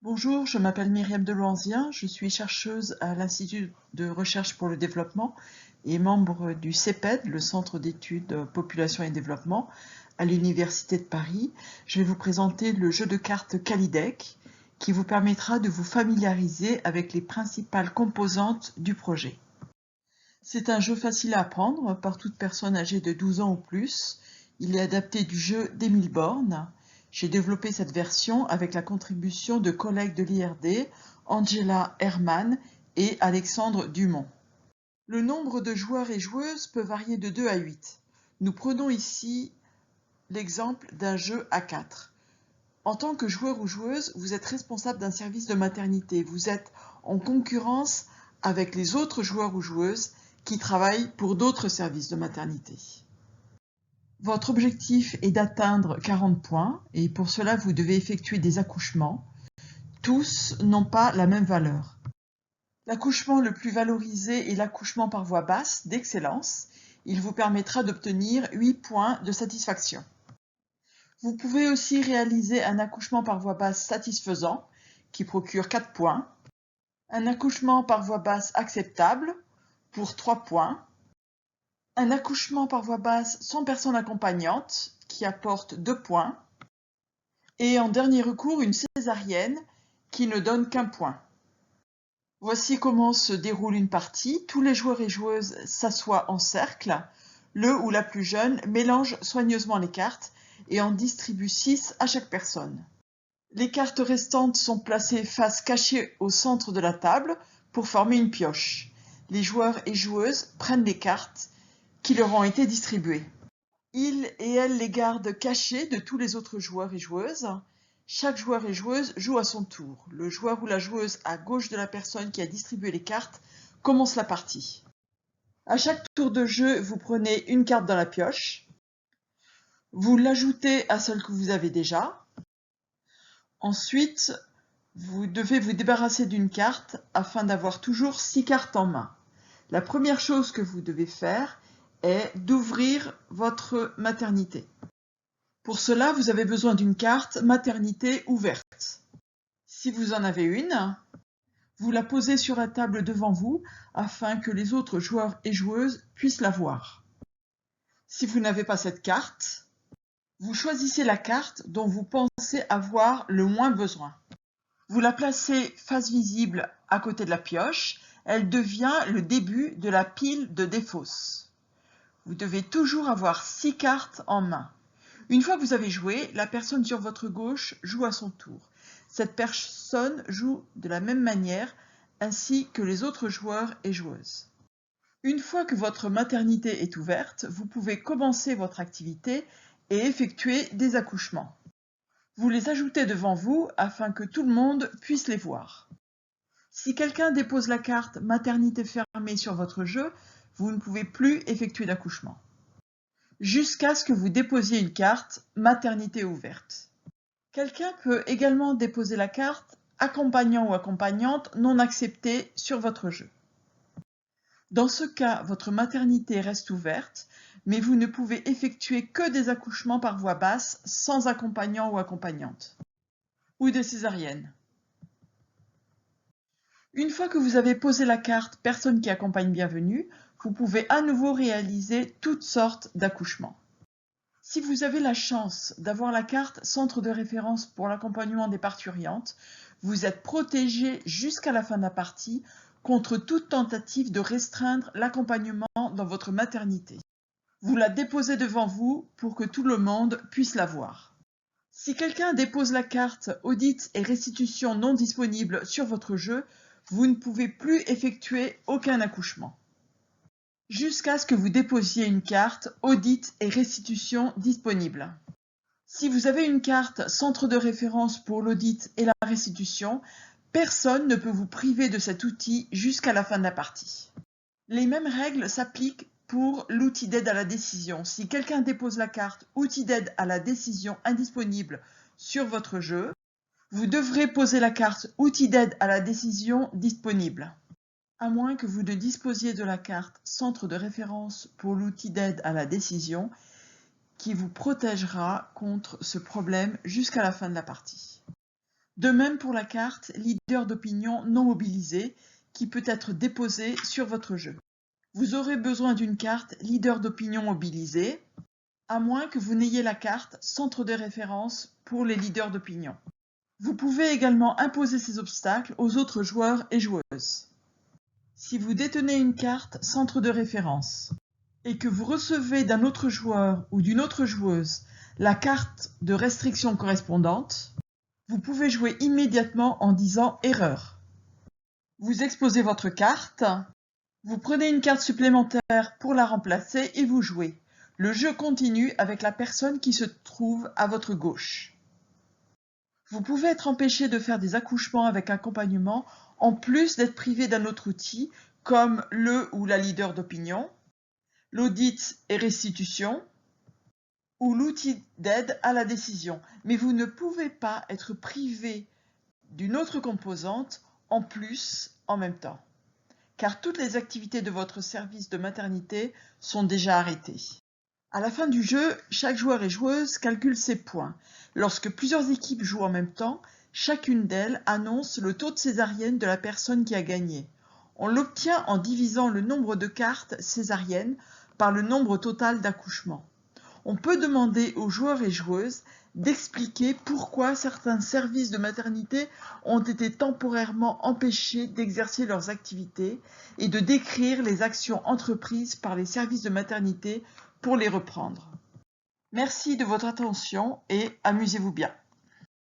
Bonjour, je m'appelle Myriam Deloisien, je suis chercheuse à l'Institut de recherche pour le développement et membre du CEPED, le Centre d'études Population et Développement, à l'Université de Paris. Je vais vous présenter le jeu de cartes Kalidec qui vous permettra de vous familiariser avec les principales composantes du projet. C'est un jeu facile à apprendre par toute personne âgée de 12 ans ou plus. Il est adapté du jeu d'Émile Borne. J'ai développé cette version avec la contribution de collègues de l'IRD, Angela Herrmann et Alexandre Dumont. Le nombre de joueurs et joueuses peut varier de 2 à 8. Nous prenons ici l'exemple d'un jeu à 4. En tant que joueur ou joueuse, vous êtes responsable d'un service de maternité. Vous êtes en concurrence avec les autres joueurs ou joueuses qui travaillent pour d'autres services de maternité. Votre objectif est d'atteindre 40 points et pour cela vous devez effectuer des accouchements. Tous n'ont pas la même valeur. L'accouchement le plus valorisé est l'accouchement par voie basse d'excellence. Il vous permettra d'obtenir 8 points de satisfaction. Vous pouvez aussi réaliser un accouchement par voie basse satisfaisant qui procure 4 points, un accouchement par voie basse acceptable pour 3 points, un accouchement par voie basse sans personne accompagnante qui apporte 2 points, et en dernier recours une césarienne qui ne donne qu'un point. Voici comment se déroule une partie. Tous les joueurs et joueuses s'assoient en cercle. Le ou la plus jeune mélange soigneusement les cartes et en distribue 6 à chaque personne. Les cartes restantes sont placées face cachée au centre de la table pour former une pioche. Les joueurs et joueuses prennent les cartes qui leur ont été distribuées. Ils et elles les gardent cachées de tous les autres joueurs et joueuses. Chaque joueur et joueuse joue à son tour. Le joueur ou la joueuse à gauche de la personne qui a distribué les cartes commence la partie. À chaque tour de jeu, vous prenez une carte dans la pioche. Vous l'ajoutez à celle que vous avez déjà. Ensuite, vous devez vous débarrasser d'une carte afin d'avoir toujours 6 cartes en main. La première chose que vous devez faire est d'ouvrir votre maternité. Pour cela, vous avez besoin d'une carte maternité ouverte. Si vous en avez une, vous la posez sur la table devant vous afin que les autres joueurs et joueuses puissent la voir. Si vous n'avez pas cette carte, vous choisissez la carte dont vous pensez avoir le moins besoin. Vous la placez face visible à côté de la pioche. Elle devient le début de la pile de défausse. Vous devez toujours avoir 6 cartes en main. Une fois que vous avez joué, la personne sur votre gauche joue à son tour. Cette personne joue de la même manière, ainsi que les autres joueurs et joueuses. Une fois que votre maternité est ouverte, vous pouvez commencer votre activité et effectuer des accouchements. Vous les ajoutez devant vous afin que tout le monde puisse les voir. Si quelqu'un dépose la carte maternité fermée sur votre jeu, vous ne pouvez plus effectuer d'accouchement. Jusqu'à ce que vous déposiez une carte maternité ouverte. Quelqu'un peut également déposer la carte accompagnant ou accompagnante non acceptée sur votre jeu. Dans ce cas, votre maternité reste ouverte, mais vous ne pouvez effectuer que des accouchements par voie basse sans accompagnant ou accompagnante, ou des césariennes. Une fois que vous avez posé la carte personne qui accompagne bienvenue, vous pouvez à nouveau réaliser toutes sortes d'accouchements. Si vous avez la chance d'avoir la carte centre de référence pour l'accompagnement des parturientes, vous êtes protégé jusqu'à la fin de la partie contre toute tentative de restreindre l'accompagnement dans votre maternité. Vous la déposez devant vous pour que tout le monde puisse la voir. Si quelqu'un dépose la carte audit et restitution non disponible sur votre jeu, vous ne pouvez plus effectuer aucun accouchement. Jusqu'à ce que vous déposiez une carte audit et restitution disponible. Si vous avez une carte centre de référence pour l'audit et la restitution, personne ne peut vous priver de cet outil jusqu'à la fin de la partie. Les mêmes règles s'appliquent pour l'outil d'aide à la décision. Si quelqu'un dépose la carte outil d'aide à la décision indisponible sur votre jeu, vous devrez poser la carte outil d'aide à la décision disponible. À moins que vous ne disposiez de la carte centre de référence pour l'outil d'aide à la décision qui vous protégera contre ce problème jusqu'à la fin de la partie. De même pour la carte leader d'opinion non mobilisée qui peut être déposée sur votre jeu. Vous aurez besoin d'une carte leader d'opinion mobilisée, à moins que vous n'ayez la carte centre de référence pour les leaders d'opinion. Vous pouvez également imposer ces obstacles aux autres joueurs et joueuses. Si vous détenez une carte centre de référence et que vous recevez d'un autre joueur ou d'une autre joueuse la carte de restriction correspondante, vous pouvez jouer immédiatement en disant « Erreur ». Vous exposez votre carte, vous prenez une carte supplémentaire pour la remplacer et vous jouez. Le jeu continue avec la personne qui se trouve à votre gauche. Vous pouvez être empêché de faire des accouchements avec accompagnement en plus d'être privé d'un autre outil comme le ou la leader d'opinion, l'audit et restitution ou l'outil d'aide à la décision. Mais vous ne pouvez pas être privé d'une autre composante en plus en même temps, car toutes les activités de votre service de maternité sont déjà arrêtées. À la fin du jeu, chaque joueur et joueuse calcule ses points. Lorsque plusieurs équipes jouent en même temps, chacune d'elles annonce le taux de césarienne de la personne qui a gagné. On l'obtient en divisant le nombre de cartes césariennes par le nombre total d'accouchements. On peut demander aux joueurs et joueuses d'expliquer pourquoi certains services de maternité ont été temporairement empêchés d'exercer leurs activités et de décrire les actions entreprises par les services de maternité pour les reprendre. Merci de votre attention et amusez-vous bien.